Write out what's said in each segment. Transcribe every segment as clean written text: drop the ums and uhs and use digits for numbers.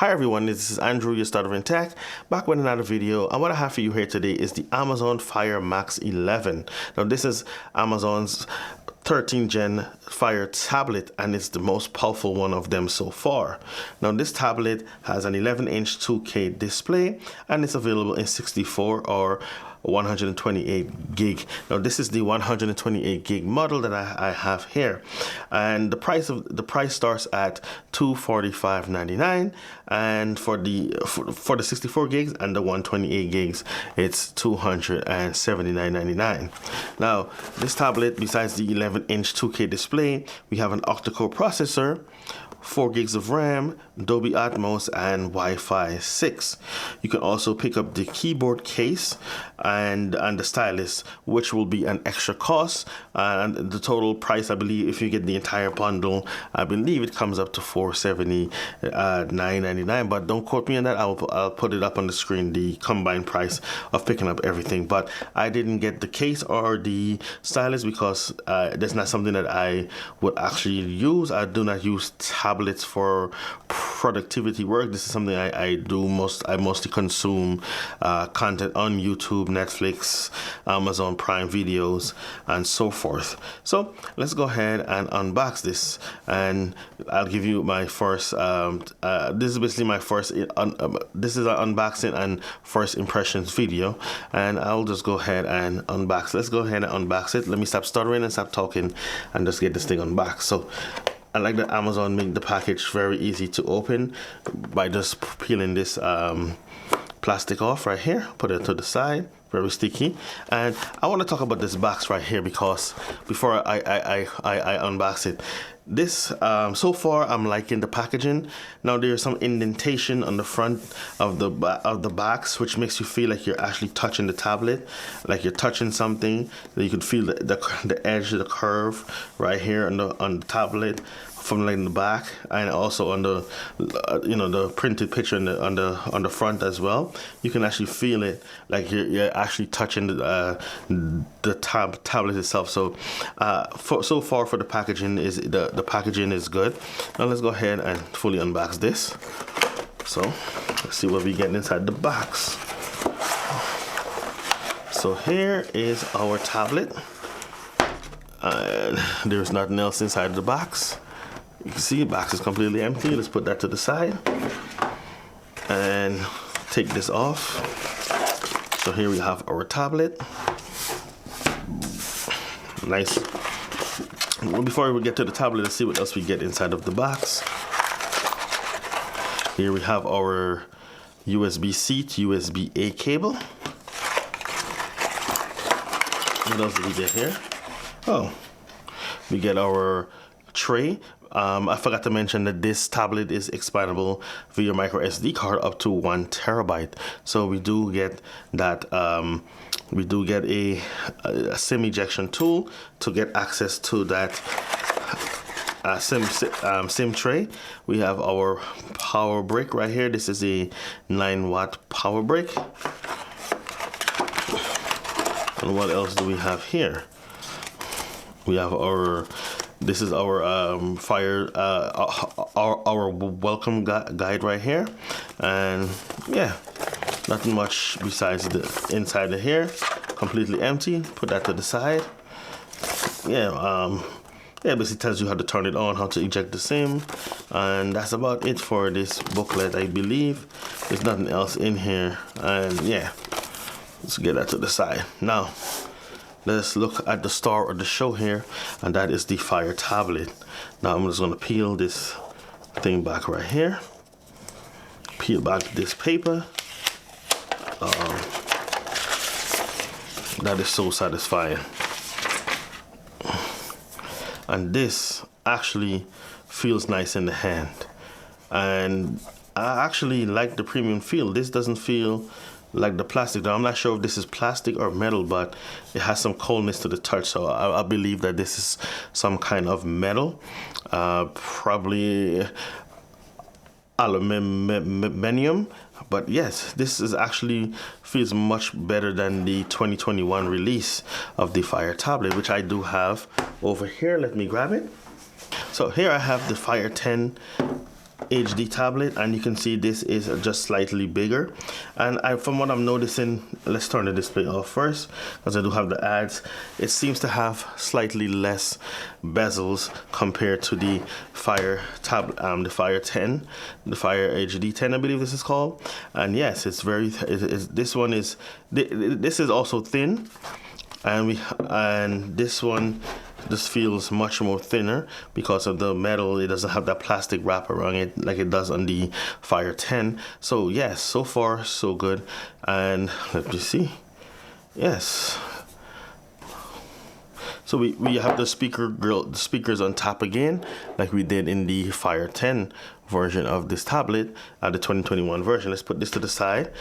Hi everyone, this is Andrew, your Stuttering Tech, back with another video. And what I have for you here today is the Amazon Fire Max 11. Now this is Amazon's 13th gen Fire tablet, and it's the most powerful one of them so far. Now this tablet has an 11-inch 2K display, and it's available in 64 or 128 gig. Now this is the 128 gig model that I have here, and the price starts at $245.99, and for the 64 gigs and the 128 gigs it's $279.99. Now this tablet, besides the 11-inch 2K display, we have an octa-core processor, 4 gigs of RAM, Dolby Atmos, and Wi-Fi 6. You can also pick up the keyboard case and the stylus, which will be an extra cost. And the total price, I believe, if you get the entire bundle, I believe it comes up to $479.99. But don't quote me on that. I'll put it up on the screen, the combined price of picking up everything. But I didn't get the case or the stylus because that's not something that I would actually use. I do not use tablets for productivity work. This is something I mostly consume content on YouTube, Netflix, Amazon Prime videos, and so forth. So let's go ahead and unbox this, and I'll give you my first this is basically my first this is an unboxing and first impressions video, and I'll just go ahead and unbox. Let's go ahead and unbox it. Let me stop stuttering and stop talking and just get this thing unboxed. So I like that Amazon made the package very easy to open by just peeling this plastic off right here, put it to the side, very sticky. And I want to talk about this box right here because before I unbox it, this so far I'm liking the packaging. Now there's some indentation on the front of the box, which makes you feel like you're actually touching the tablet, like you're touching something. You could feel the edge of the curve right here on the tablet, from like in the back, and also on the the printed picture on the front as well. You can actually feel it, like you're actually touching the tablet itself. So so far for the packaging, the packaging is good. Now let's go ahead and fully unbox this. So let's see what we get inside the box. So here is our tablet, and there's nothing else inside the box. You can see the box is completely empty. Let's put that to the side and take this off. So here we have our tablet. Nice. Before we get to the tablet, let's see what else we get inside of the box. Here we have our USB-C to USB-A cable. What else do we get here? Oh, we get our tray. I forgot to mention that this tablet is expandable via micro SD card up to 1 terabyte. So we do get that. We do get a SIM ejection tool to get access to that SIM tray. We have our power brick right here. This is a 9-watt power brick. And what else do we have here? We have our. This is our Fire, our welcome guide right here, and yeah, nothing much besides the inside of here. Completely empty. Put that to the side. Yeah, yeah, basically tells you how to turn it on, how to eject the SIM, and that's about it for this booklet. I believe there's nothing else in here, and yeah, let's get that to the side now. Let's look at the star of the show here, and that is the Fire tablet. Now I'm just going to peel this thing back right here. Peel back this paper. That is so satisfying. And this actually feels nice in the hand. And I actually like the premium feel. This doesn't feel like the plastic. Now I'm not sure if this is plastic or metal, but it has some coldness to the touch, so I believe that this is some kind of metal, probably aluminum. But yes, this is actually feels much better than the 2021 release of the Fire tablet, which I do have over here. Let me grab it. So here I have the Fire 10 HD tablet, and you can see this is just slightly bigger. And from what I'm noticing, let's turn the display off first, because I do have the ads. It seems to have slightly less bezels compared to the Fire tab, the Fire 10, the Fire HD10, I believe this is called. And yes, it's very. This one is. This is also thin, and this one just feels much more thinner because of the metal. It doesn't have that plastic wrap around it like it does on the Fire 10. So yes, so far so good. And let me see. Yes. So we have the speakers on top again, like we did in the Fire 10 version of this tablet, the 2021 version. Let's put this to the side.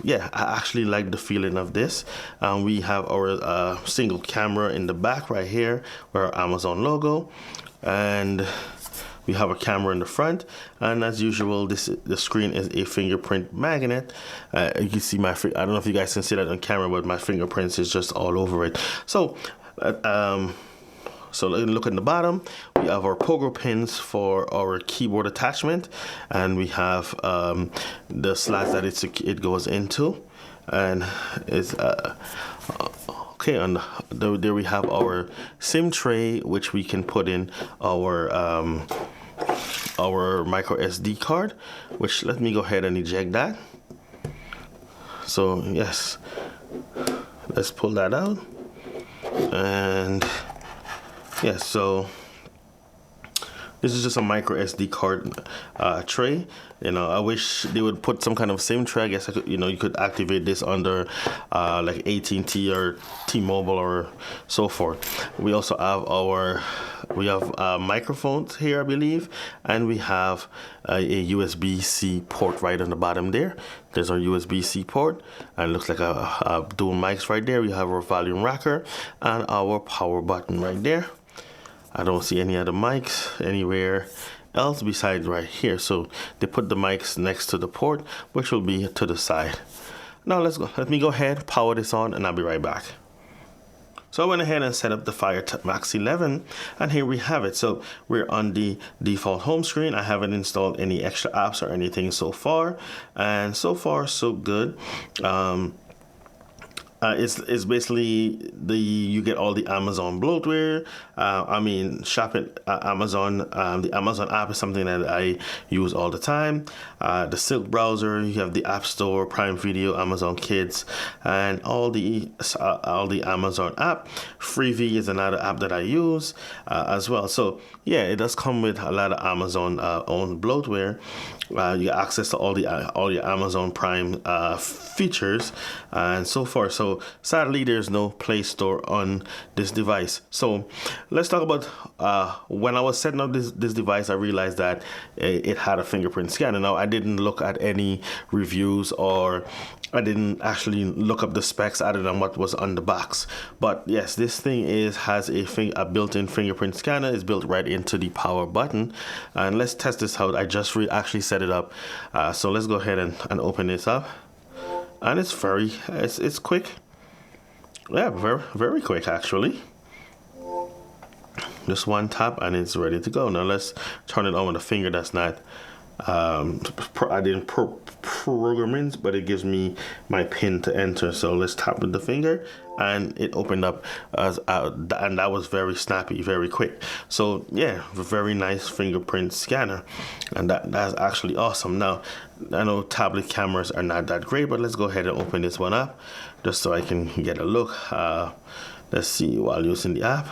Yeah, I actually like the feeling of this. We have our single camera in the back right here, with our Amazon logo, and we have a camera in the front. And as usual, the screen is a fingerprint magnet. You can see I don't know if you guys can see that on camera, but my fingerprints is just all over it. So look at the bottom. We have our pogo pins for our keyboard attachment, and we have the slots that it goes into, and it's okay. On there we have our SIM tray, which we can put in our micro SD card. Which, let me go ahead and eject that. So yes, let's pull that out, and yeah, so this is just a micro SD card tray. You know, I wish they would put some kind of SIM tray. I guess you could activate this under like AT&T or T-Mobile or so forth. We also have microphones here, I believe, and we have a USB-C port right on the bottom there. There's our USB-C port, and it looks like a dual mics right there. We have our volume rocker and our power button right there. I don't see any other mics anywhere else besides right here. So they put the mics next to the port, which will be to the side. Now let me go ahead, power this on, and I'll be right back. So I went ahead and set up the Fire Max 11, and here we have it. So we're on the default home screen. I haven't installed any extra apps or anything so far, and so far so good. It's basically you get all the Amazon bloatware. Shopping Amazon. The Amazon app is something that I use all the time. The Silk browser. You have the App Store, Prime Video, Amazon Kids, and all the Amazon app. Freevee is another app that I use as well. So yeah, it does come with a lot of Amazon owned bloatware. You get access to all your Amazon Prime features and so forth. So sadly, there's no Play Store on this device. So let's talk about when I was setting up this device. I realized that it had a fingerprint scanner. Now, I didn't look at any reviews, or I didn't actually look up the specs other than what was on the box. But yes, this thing has a built-in fingerprint scanner. It's built right into the power button. And let's test this out. I just actually set it up. So let's go ahead and open this up. And it's quick. Yeah, very, very quick actually. Just one tap and it's ready to go. Now let's turn it on with a finger. That's not I didn't program it, but it gives me my pin to enter. So let's tap with the finger, and it opened up and that was very snappy, very quick. So yeah, a very nice fingerprint scanner, and that's actually awesome. Now I know tablet cameras are not that great, but let's go ahead and open this one up just so I can get a look. Let's see, while using the app.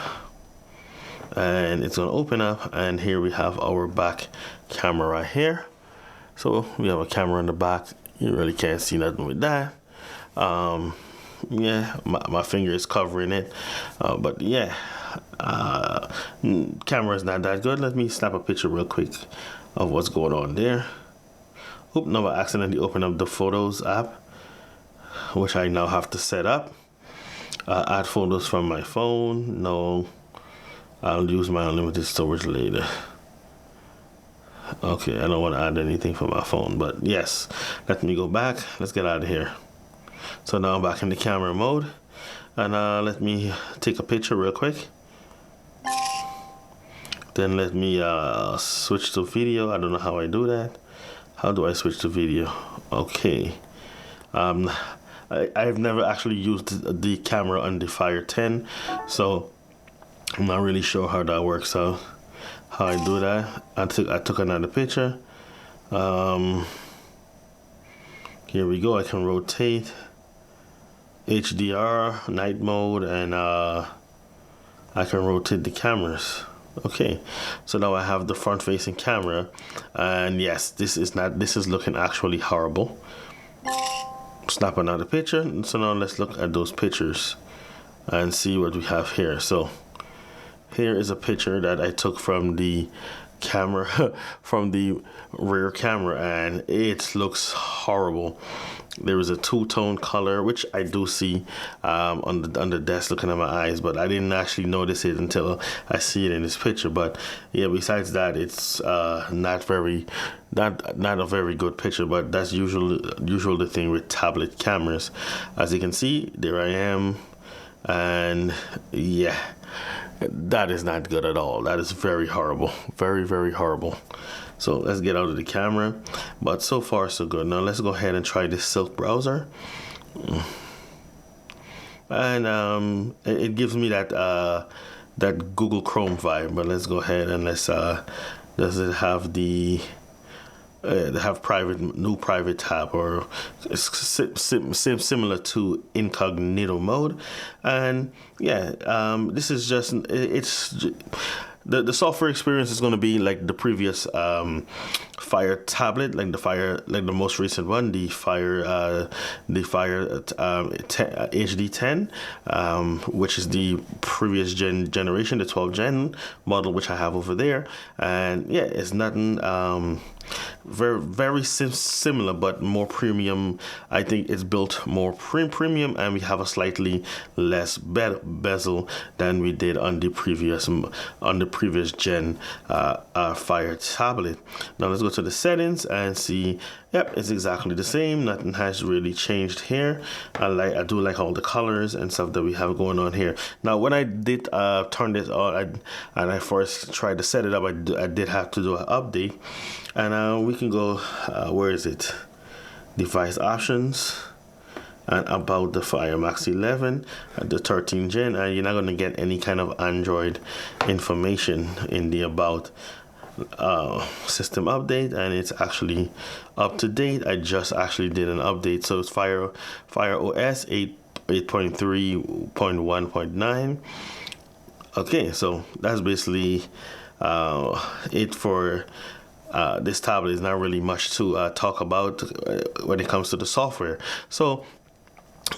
And it's going to open up, and here we have our back camera right here. So we have a camera in the back. You really can't see nothing with that. Yeah, my finger is covering it, but yeah, camera is not that good. Let me snap a picture real quick of what's going on there. Oop, no, I accidentally opened up the Photos app, which I now have to set up. Add photos from my phone. No, I'll use my unlimited storage later. Okay, I don't want to add anything from my phone, but yes, let me go back. Let's get out of here. So now I'm back in the camera mode, and let me take a picture real quick. Then let me switch to video. I don't know how I do that. How do I switch to video? Okay. I've never actually used the camera on the Fire 10, so I'm not really sure how that works out. How I do that? I took another picture. Here we go. I can rotate, HDR, night mode, and I can rotate the cameras. Okay, so now I have the front-facing camera, and yes, this is looking actually horrible. Snap another picture. So now let's look at those pictures and see what we have here. So here is a picture that I took from the camera, from the rear camera, and it looks horrible. There is a two-tone color, which I do see on the desk looking at my eyes, but I didn't actually notice it until I see it in this picture. But yeah, besides that, it's not a very good picture, but that's usually the thing with tablet cameras. As you can see, there I am, and yeah, that is not good at all. That is very horrible, very, very horrible. So let's get out of the camera, but so far so good. Now let's go ahead and try this Silk browser, and it gives me that that Google Chrome vibe. But let's go ahead and let's does it have the they have new private tab, or similar to incognito mode. And yeah, this is just the software experience is going to be like the previous Fire tablet, like the most recent one, the Fire HD10, which is the previous generation, the 12th gen model, which I have over there. And yeah, it's nothing very similar, but more premium. I think it's built more premium, and we have a slightly less bezel than we did on the previous gen Fire tablet. Now let's go to the settings and see. Yep, it's exactly the same. Nothing has really changed here. I do like all the colors and stuff that we have going on here. Now, when I did turn this on, and I first tried to set it up, I did have to do an update. And we can go, where is it? Device options, and about the Fire Max 11, the 13th gen, and you're not going to get any kind of Android information in the about system update, and it's actually up to date. I just actually did an update, so it's Fire OS 8.3.1.9. Okay, so that's basically it for this tablet. Is not really much to talk about when it comes to the software. So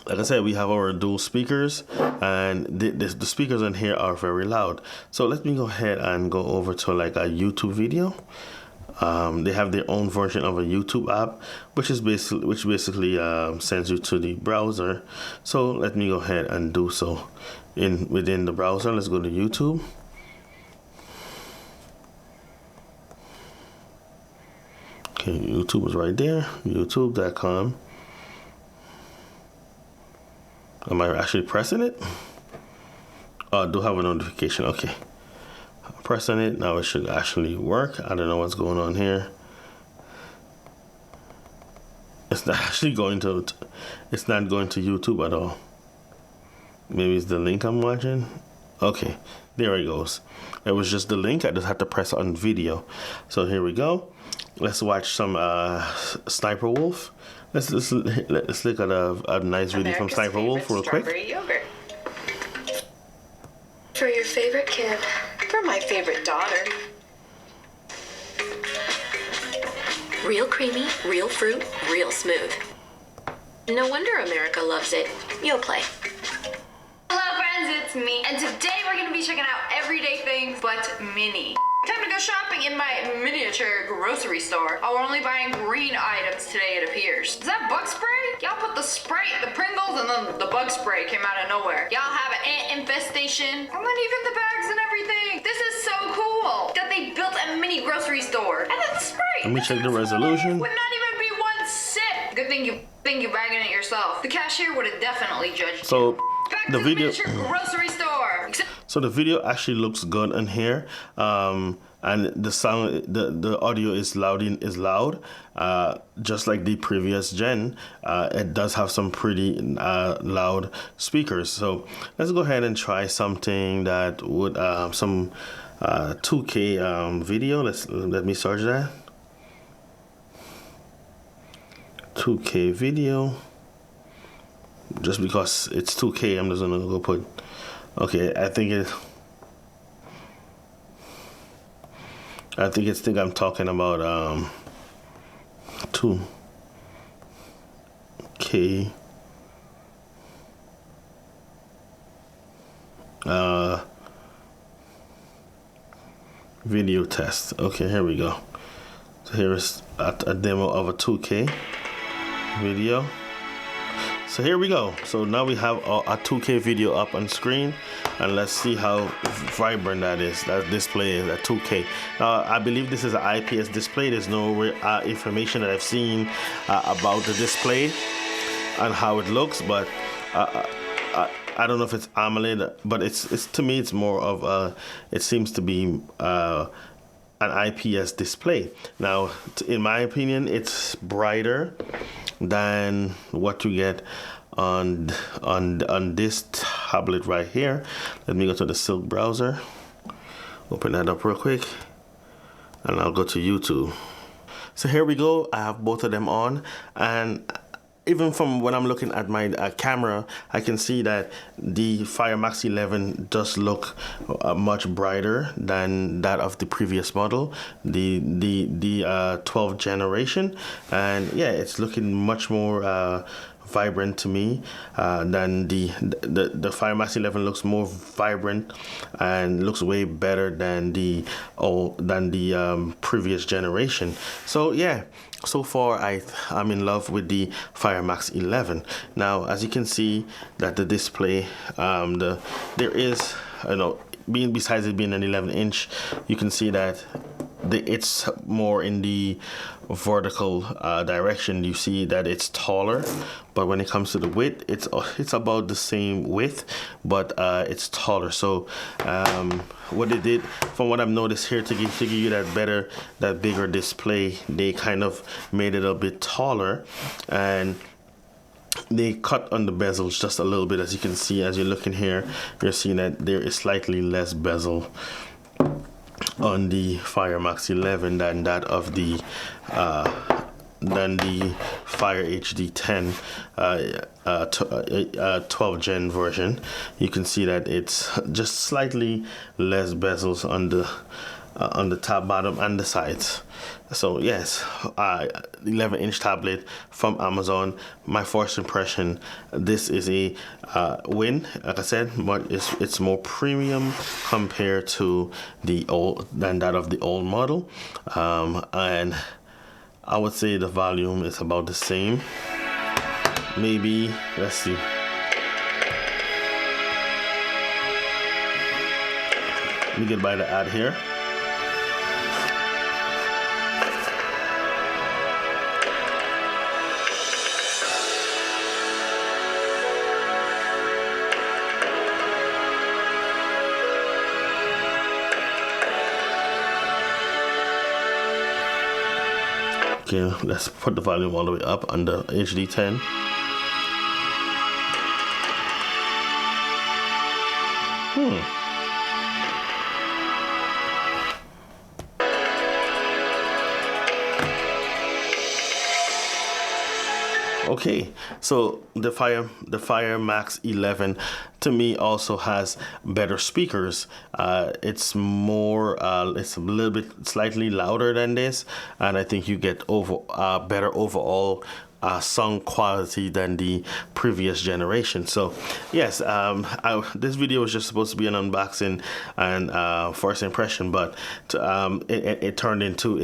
like I said, we have our dual speakers, and the speakers in here are very loud. So let me go ahead and go over to like a YouTube video. They have their own version of a YouTube app, which basically sends you to the browser. So let me go ahead and do so within the browser. Let's go to YouTube. Okay, YouTube is right there, youtube.com. Am I actually pressing it? Oh, I do have a notification. Okay. I'm pressing it. Now it should actually work. I don't know what's going on here. It's not actually going to, it's not going to YouTube at all. Maybe it's the link I'm watching. Okay, there it goes. It was just the link. I just had to press on video. So here we go. Let's watch some Sniper Wolf. Let's look at a nice video from Sniper Wolf real quick. Yogurt. For your favorite kid. For my favorite daughter. Real creamy, real fruit, real smooth. No wonder America loves it. You'll play. Hello friends, it's me, and today we're going to be checking out everyday things but mini. Time to go shopping in my miniature grocery store. Oh, we're only buying green items today, it appears. Is that bug spray? Y'all put the Sprite, the Pringles, and then the bug spray came out of nowhere. Y'all have an ant infestation, and then even the bags and everything. This is so cool that they built a mini grocery store. And then the Sprite. Let me check the resolution. Would not even be one sip. Good thing you bagging it yourself. The cashier would have definitely judged you. So the video. Grocery store. So the video actually looks good in here. And the sound, the audio is loud, just like the previous gen. It does have some pretty loud speakers. So let's go ahead and try something that would some 2K video. Let me search that. 2K video. Just because it's 2K, I'm just gonna go put. Okay, I think I'm talking about 2K video test. Okay, here we go. So here is a demo of a 2K video. So here we go. So now we have a 2K video up on screen, and let's see how vibrant that is. That display is at 2K. Now I believe this is an IPS display. There's no information that I've seen about the display and how it looks, but I don't know if it's AMOLED, but it's to me it's more of a. It seems to be an IPS display. Now, in my opinion, it's brighter than what you get on this tablet right here. Let me go to the Silk browser, open that up real quick, and I'll go to YouTube. So here we go. I have both of them on, and even from when I'm looking at my camera, I can see that the Fire Max 11 does look much brighter than that of the previous model, the 12th generation, and yeah, it's looking much more vibrant to me than the Fire Max 11 looks more vibrant and looks way better than the previous generation. So yeah, so far I'm in love with the Fire Max 11. Now, as you can see that the display, there is, besides it being an 11-inch, you can see that it's more in the vertical direction. You see that it's taller, but when it comes to the width, it's about the same width, but it's taller. So what they did, from what I've noticed here, to give you that bigger display, they kind of made it a bit taller, and they cut on the bezels just a little bit. As you can see, as you're looking here, you're seeing that there is slightly less bezel on the Fire Max 11 than that of the Fire HD10 12th gen version. You can see that it's just slightly less bezels on the top, bottom, and the sides. So yes, 11-inch tablet from Amazon. My first impression, this is a win. Like I said, but it's more premium compared to than that of the old model, and I would say the volume is about the same. Maybe, let's see. Let me get by the ad here. Okay, let's put the volume all the way up on the HD10. Okay, so the Fire Max 11 to me also has better speakers. It's more, it's a little bit slightly louder than this, and I think you get better overall sound quality than the previous generation. So yes, this video was just supposed to be an unboxing and first impression, but it turned into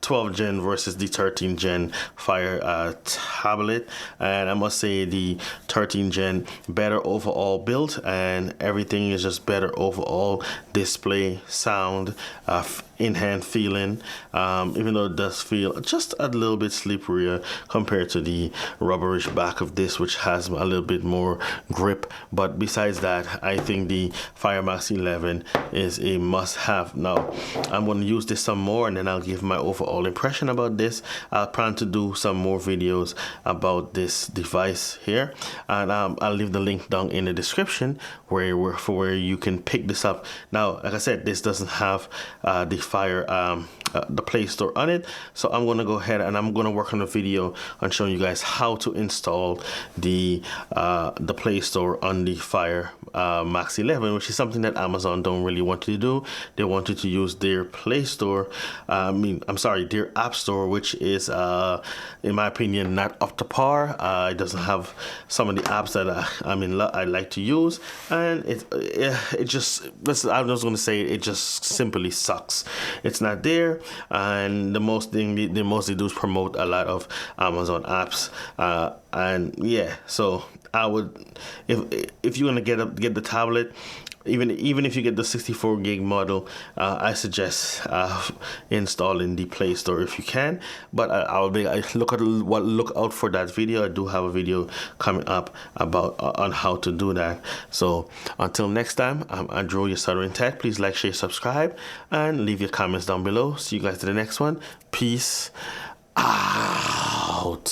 12 gen versus the 13 gen Fire tablet, and I must say the 13 gen better overall build, and everything is just better overall. Display, sound, in-hand feeling, even though it does feel just a little bit slipperier compared to the rubberish back of this, which has a little bit more grip. But besides that, I think the Fire Max 11 is a must-have. Now I'm going to use this some more, and then I'll give my overall impression about this. I plan to do some more videos about this device here, and I'll leave the link down in the description where you can pick this up. Now, like I said, this doesn't have the Fire the Play Store on it, so I'm going to go ahead and I'm going to work on a video on showing you guys how to install the Play Store on the Fire Max 11, which is something that Amazon don't really want you to do. They want you to use their Play Store, their App Store, which is in my opinion not up to par. It doesn't have some of the apps that I like to use, and it just, I was going to say, it just simply sucks. It's not there, and the most thing they mostly do is promote a lot of Amazon apps, and yeah. So I would, if you want to get the tablet, even if you get the 64 gig model, I suggest installing the Play Store if you can. But look out for that video. I do have a video coming up about on how to do that. So until next time, I'm Andrew, your Stuttering Tech. Please like, share, subscribe, and leave your comments down below. See you guys to the next one. Peace out.